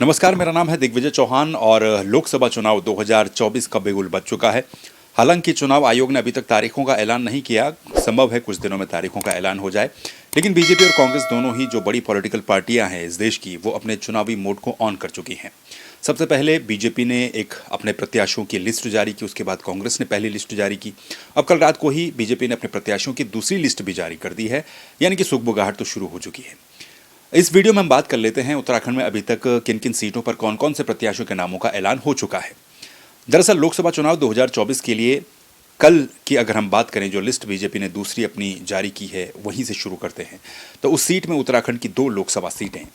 नमस्कार, मेरा नाम है दिग्विजय चौहान और लोकसभा चुनाव 2024 का बिगुल बज चुका है। हालांकि चुनाव आयोग ने अभी तक तारीखों का ऐलान नहीं किया। संभव है कुछ दिनों में तारीखों का ऐलान हो जाए, लेकिन बीजेपी और कांग्रेस दोनों ही जो बड़ी पॉलिटिकल पार्टियां हैं इस देश की, वो अपने चुनावी मोड को ऑन कर चुकी हैं। सबसे पहले बीजेपी ने एक अपने प्रत्याशियों की लिस्ट जारी की, उसके बाद कांग्रेस ने पहली लिस्ट जारी की। अब कल रात को ही बीजेपी ने अपने प्रत्याशियों की दूसरी लिस्ट भी जारी कर दी है, यानी कि सुगबुगाहट तो शुरू हो चुकी है। इस वीडियो में हम बात कर लेते हैं उत्तराखंड में अभी तक किन किन सीटों पर कौन कौन से प्रत्याशियों के नामों का ऐलान हो चुका है। दरअसल लोकसभा चुनाव 2024 के लिए कल की अगर हम बात करें, जो लिस्ट बीजेपी ने दूसरी अपनी जारी की है वहीं से शुरू करते हैं, तो उस सीट में उत्तराखंड की 2 लोकसभा सीटें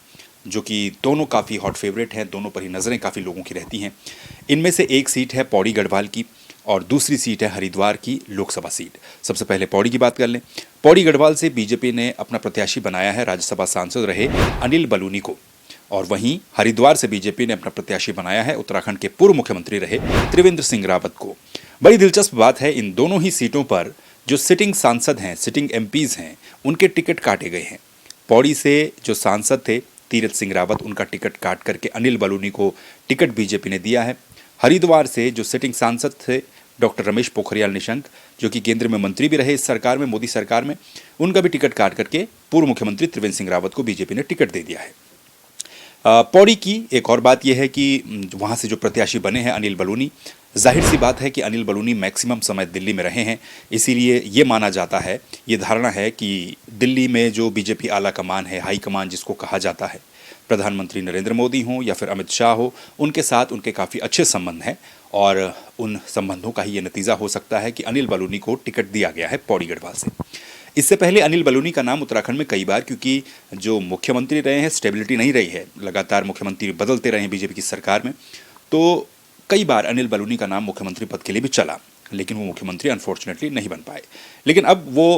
जो कि दोनों काफ़ी हॉट फेवरेट हैं, दोनों पर ही नज़रें काफ़ी लोगों की रहती हैं। इनमें से एक सीट है पौड़ी गढ़वाल की और दूसरी सीट है हरिद्वार की लोकसभा सीट। सबसे पहले पौड़ी की बात कर लें। पौड़ी गढ़वाल से बीजेपी ने अपना प्रत्याशी बनाया है राज्यसभा सांसद रहे अनिल बलूनी को, और वहीं हरिद्वार से बीजेपी ने अपना प्रत्याशी बनाया है उत्तराखंड के पूर्व मुख्यमंत्री रहे त्रिवेंद्र सिंह रावत को। बड़ी दिलचस्प बात है, इन दोनों ही सीटों पर जो सिटिंग सांसद हैं, सिटिंग एमपीज हैं, उनके टिकट काटे गए हैं। पौड़ी से जो सांसद थे तीरथ सिंह रावत, उनका टिकट काट करके अनिल बलूनी को टिकट बीजेपी ने दिया है। हरिद्वार से जो सिटिंग सांसद थे डॉक्टर रमेश पोखरियाल निशंक, जो कि केंद्र में मंत्री भी रहे इस सरकार में, मोदी सरकार में, उनका भी टिकट काट करके पूर्व मुख्यमंत्री त्रिवेंद्र सिंह रावत को बीजेपी ने टिकट दे दिया है। पौड़ी की एक और बात यह है कि वहाँ से जो प्रत्याशी बने हैं अनिल बलूनी, जाहिर सी बात है कि अनिल बलूनी मैक्सिमम समय दिल्ली में रहे हैं, इसीलिए ये माना जाता है, ये धारणा है कि दिल्ली में जो बीजेपी आला कमान है, हाई कमान जिसको कहा जाता है, प्रधानमंत्री नरेंद्र मोदी हों या फिर अमित शाह हो, उनके साथ उनके काफ़ी अच्छे संबंध हैं और उन संबंधों का ही ये नतीजा हो सकता है कि अनिल बलूनी को टिकट दिया गया है पौड़ी गढ़वाल से। इससे पहले अनिल बलूनी का नाम उत्तराखंड में कई बार, क्योंकि जो मुख्यमंत्री रहे हैं स्टेबिलिटी नहीं रही है, लगातार मुख्यमंत्री बदलते रहे हैं बीजेपी की सरकार में, तो कई बार अनिल बलूनी का नाम मुख्यमंत्री पद के लिए भी चला, लेकिन वो मुख्यमंत्री अनफॉर्चुनेटली नहीं बन पाए। लेकिन अब वो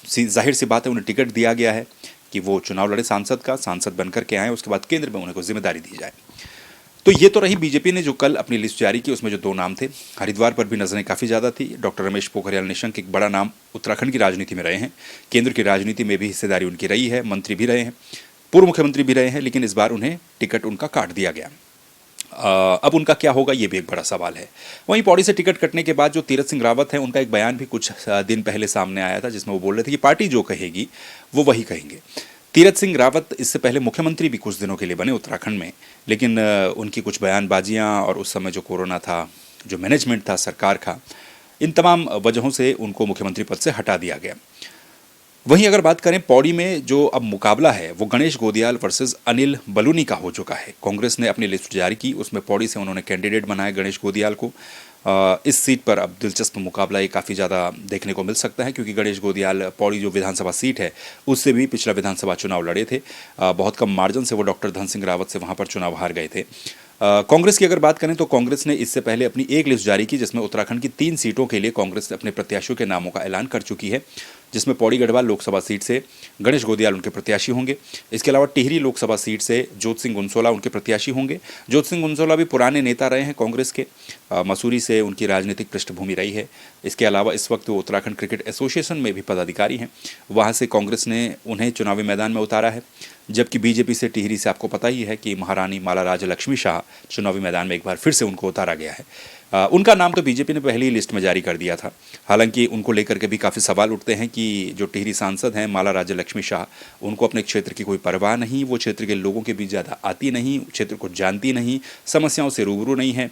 जाहिर सी बात है, उन्हें टिकट दिया गया है कि वो चुनाव लड़े सांसद बनकर के आए, उसके बाद केंद्र में उन्हें को जिम्मेदारी दी जाए। तो ये तो रही बीजेपी ने जो कल अपनी लिस्ट जारी की, उसमें जो 2 नाम थे। हरिद्वार पर भी नजरें काफ़ी ज़्यादा थी। डॉक्टर रमेश पोखरियाल निशंक एक बड़ा नाम उत्तराखंड की राजनीति में रहे हैं, केंद्र की राजनीति में भी हिस्सेदारी उनकी रही है, मंत्री भी रहे हैं, पूर्व मुख्यमंत्री भी रहे हैं, लेकिन इस बार उन्हें टिकट उनका काट दिया गया। अब उनका क्या होगा, ये भी एक बड़ा सवाल है। वहीं पौड़ी से टिकट कटने के बाद जो तीरथ सिंह रावत हैं, उनका एक बयान भी कुछ दिन पहले सामने आया था, जिसमें वो बोल रहे थे कि पार्टी जो कहेगी वो वही कहेंगे। तीरथ सिंह रावत इससे पहले मुख्यमंत्री भी कुछ दिनों के लिए बने उत्तराखंड में, लेकिन उनकी कुछ बयानबाजियां और उस समय जो कोरोना था, जो मैनेजमेंट था सरकार का, इन तमाम वजहों से उनको मुख्यमंत्री पद से हटा दिया गया। वहीं अगर बात करें पौड़ी में जो अब मुकाबला है, वो गणेश गोदियाल वर्सेस अनिल बलूनी का हो चुका है। कांग्रेस ने अपनी लिस्ट जारी की, उसमें पौड़ी से उन्होंने कैंडिडेट बनाया गणेश गोदियाल को। इस सीट पर अब दिलचस्प मुकाबला ये काफ़ी ज़्यादा देखने को मिल सकता है, क्योंकि गणेश गोदियाल पौड़ी जो विधानसभा सीट है उससे भी पिछला विधानसभा चुनाव लड़े थे। बहुत कम मार्जिन से वो डॉक्टर धन सिंह रावत से वहाँ पर चुनाव हार गए थे। कांग्रेस की अगर बात करें तो कांग्रेस ने इससे पहले अपनी एक लिस्ट जारी की, जिसमें उत्तराखंड की 3 सीटों के लिए कांग्रेस अपने प्रत्याशियों के नामों का ऐलान कर चुकी है, जिसमें पौड़ी गढ़वाल लोकसभा सीट से गणेश गोदियाल उनके प्रत्याशी होंगे। इसके अलावा टिहरी लोकसभा सीट से जोत सिंह गुनसोला उनके प्रत्याशी होंगे। जोत सिंह गुनसोला भी पुराने नेता रहे हैं कांग्रेस के, मसूरी से उनकी राजनीतिक पृष्ठभूमि रही है। इसके अलावा इस वक्त वो उत्तराखंड क्रिकेट एसोसिएशन में भी पदाधिकारी हैं, वहाँ से कांग्रेस ने उन्हें चुनावी मैदान में उतारा है। जबकि बीजेपी से टिहरी से आपको पता ही है कि महारानी माला राज्य लक्ष्मी शाह चुनावी मैदान में एक बार फिर से उनको उतारा गया है। उनका नाम तो बीजेपी ने पहली लिस्ट में जारी कर दिया था। हालांकि उनको लेकर के भी काफ़ी सवाल उठते हैं कि जो टिहरी सांसद हैं माला राज्य लक्ष्मी शाह, उनको अपने क्षेत्र की कोई परवाह नहीं, वो क्षेत्र के लोगों के बीच ज़्यादा आती नहीं, क्षेत्र को जानती नहीं, समस्याओं से रूबरू नहीं है,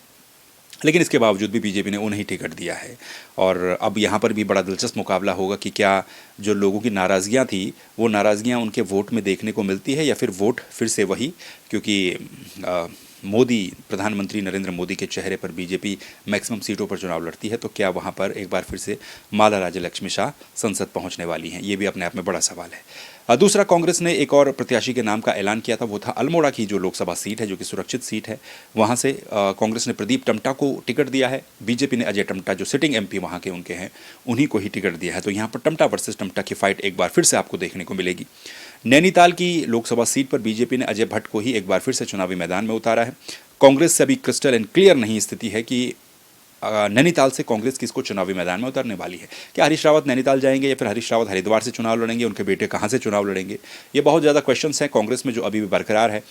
लेकिन इसके बावजूद भी बीजेपी ने उन्हें टिकट दिया है। और अब यहाँ पर भी बड़ा दिलचस्प मुकाबला होगा कि क्या जो लोगों की नाराज़गियाँ थी, वो नाराज़गियाँ उनके वोट में देखने को मिलती है या फिर वोट फिर से वही, क्योंकि मोदी, प्रधानमंत्री नरेंद्र मोदी के चेहरे पर बीजेपी मैक्सिमम सीटों पर चुनाव लड़ती है, तो क्या वहाँ पर एक बार फिर से माला राज्य लक्ष्मी शाह संसद पहुँचने वाली हैं, ये भी अपने आप में बड़ा सवाल है। दूसरा, कांग्रेस ने एक और प्रत्याशी के नाम का ऐलान किया था, वो था अल्मोड़ा की जो लोकसभा सीट है, जो कि सुरक्षित सीट है। वहाँ से कांग्रेस ने प्रदीप टम्टा को टिकट दिया है। बीजेपी ने अजय टम्टा, जो सिटिंग एमपी वहाँ के उनके हैं, उन्हीं को ही टिकट दिया है। तो यहाँ पर टम्टा वर्सेस टम्टा की फाइट एक बार फिर से आपको देखने को मिलेगी। नैनीताल की लोकसभा सीट पर बीजेपी ने अजय भट्ट को ही एक बार फिर से चुनावी मैदान में उतारा है। कांग्रेस से अभी क्रिस्टल एंड क्लियर नहीं स्थिति है कि नैनीताल से कांग्रेस किसको चुनावी मैदान में उतरने वाली है। क्या हरीश रावत नैनीताल जाएंगे या फिर हरीश रावत हरिद्वार से चुनाव लड़ेंगे, उनके बेटे कहाँ से चुनाव लड़ेंगे, ये बहुत ज़्यादा क्वेश्चंस हैं कांग्रेस में जो अभी भी बरकरार है।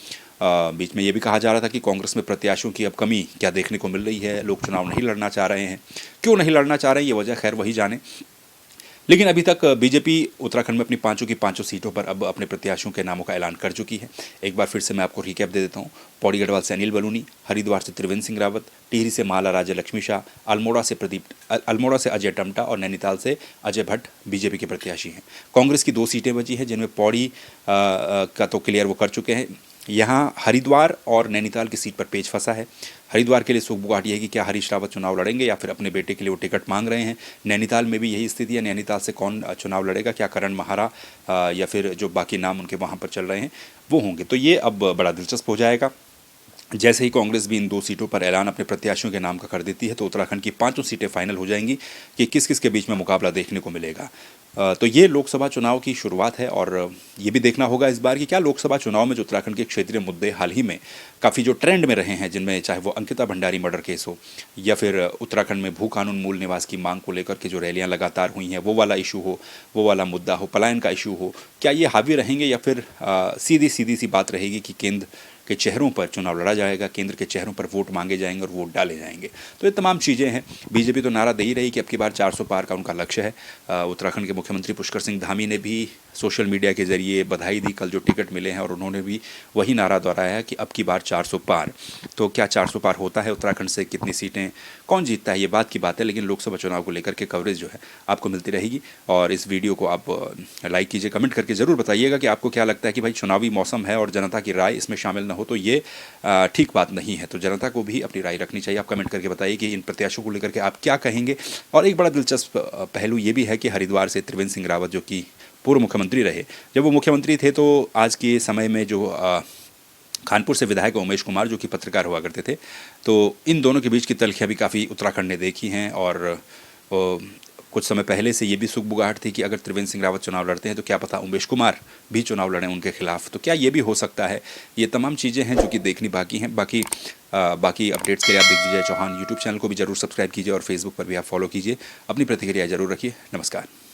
बीच में ये भी कहा जा रहा था कि कांग्रेस में प्रत्याशियों की अब कमी क्या देखने को मिल रही है, लोग चुनाव नहीं लड़ना चाह रहे हैं। क्यों नहीं लड़ना चाह रहे हैं ये वजह खैर वही जाने। लेकिन अभी तक बीजेपी उत्तराखंड में अपनी पांचों की पांचों सीटों पर अब अपने प्रत्याशियों के नामों का ऐलान कर चुकी है। एक बार फिर से मैं आपको रिकैप दे देता हूँ। पौड़ी गढ़वाल से अनिल बलूनी, हरिद्वार से त्रिवेंद्र सिंह रावत, टिहरी से माला राज्य लक्ष्मी शाह, अल्मोड़ा से अजय टमटा और नैनीताल से अजय भट्ट बीजेपी के प्रत्याशी हैं। कांग्रेस की 2 सीटें बची हैं जिनमें पौड़ी का तो क्लियर वो कर चुके हैं। यहाँ हरिद्वार और नैनीताल की सीट पर पेच फंसा है। हरिद्वार के लिए सुगबुगाहट ये है कि क्या हरीश रावत चुनाव लड़ेंगे या फिर अपने बेटे के लिए वो टिकट मांग रहे हैं। नैनीताल में भी यही स्थिति है। नैनीताल से कौन चुनाव लड़ेगा, क्या करण महारा या फिर जो बाकी नाम उनके वहाँ पर चल रहे हैं वो होंगे। तो ये अब बड़ा दिलचस्प हो जाएगा। जैसे ही कांग्रेस भी इन 2 सीटों पर ऐलान अपने प्रत्याशियों के नाम का कर देती है तो उत्तराखंड की 5 सीटें फाइनल हो जाएंगी कि किस किस के बीच में मुकाबला देखने को मिलेगा। तो ये लोकसभा चुनाव की शुरुआत है और ये भी देखना होगा इस बार कि क्या लोकसभा चुनाव में जो उत्तराखंड के क्षेत्रीय मुद्दे हाल ही में काफ़ी जो ट्रेंड में रहे हैं, जिनमें चाहे वो अंकिता भंडारी मर्डर केस हो या फिर उत्तराखंड में भू कानून मूल निवास की मांग को लेकर के जो रैलियां लगातार हुई हैं वो वाला इशू हो, वो वाला मुद्दा हो, पलायन का इशू हो, क्या ये हावी रहेंगे या फिर सीधी सी बात रहेगी कि केंद्र के चेहरों पर चुनाव लड़ा जाएगा, केंद्र के चेहरों पर वोट मांगे जाएंगे और वोट डाले जाएंगे। तो ये तमाम चीज़ें हैं। बीजेपी तो नारा दे ही रही कि अब की बार 400 पार का उनका लक्ष्य है। उत्तराखंड के मुख्यमंत्री पुष्कर सिंह धामी ने भी सोशल मीडिया के जरिए बधाई दी कल जो टिकट मिले हैं और उन्होंने भी वही नारा दोहराया है कि अब की बार 400 पार। तो क्या 400 पार होता है उत्तराखंड से, कितनी सीटें, कौन जीतता है, ये बात की बात है। लेकिन लोकसभा चुनाव को लेकर के कवरेज जो है आपको मिलती रहेगी और इस वीडियो को आप लाइक कीजिए, कमेंट करके ज़रूर बताइएगा कि आपको क्या लगता है कि भाई चुनावी मौसम है और जनता की राय इसमें शामिल न हो तो ये ठीक बात नहीं है। तो जनता को भी अपनी राय रखनी चाहिए। आप कमेंट करके बताइए कि इन प्रत्याशियों को लेकर के आप क्या कहेंगे। और एक बड़ा दिलचस्प पहलू ये भी है कि हरिद्वार से त्रिवेंद्र सिंह रावत जो कि पूर्व मुख्यमंत्री रहे, जब वो मुख्यमंत्री थे तो आज के समय में जो कानपुर से विधायक उमेश कुमार जो कि पत्रकार हुआ करते थे, तो इन दोनों के बीच की तलखियाँ भी काफ़ी उत्तराखंड ने देखी हैं। और कुछ समय पहले से ये भी सुगबुगाहट थी कि अगर त्रिवेंद्र सिंह रावत चुनाव लड़ते हैं तो क्या पता उमेश कुमार भी चुनाव लड़ें उनके खिलाफ। तो क्या ये भी हो सकता है। ये तमाम चीज़ें हैं जो कि देखनी बाकी हैं। बाकी अपडेट्स के लिए आप दिग्विजय चौहान यूट्यूब चैनल को भी जरूर सब्सक्राइब कीजिए और फेसबुक पर भी आप फॉलो कीजिए। अपनी प्रतिक्रिया जरूर रखिए। नमस्कार।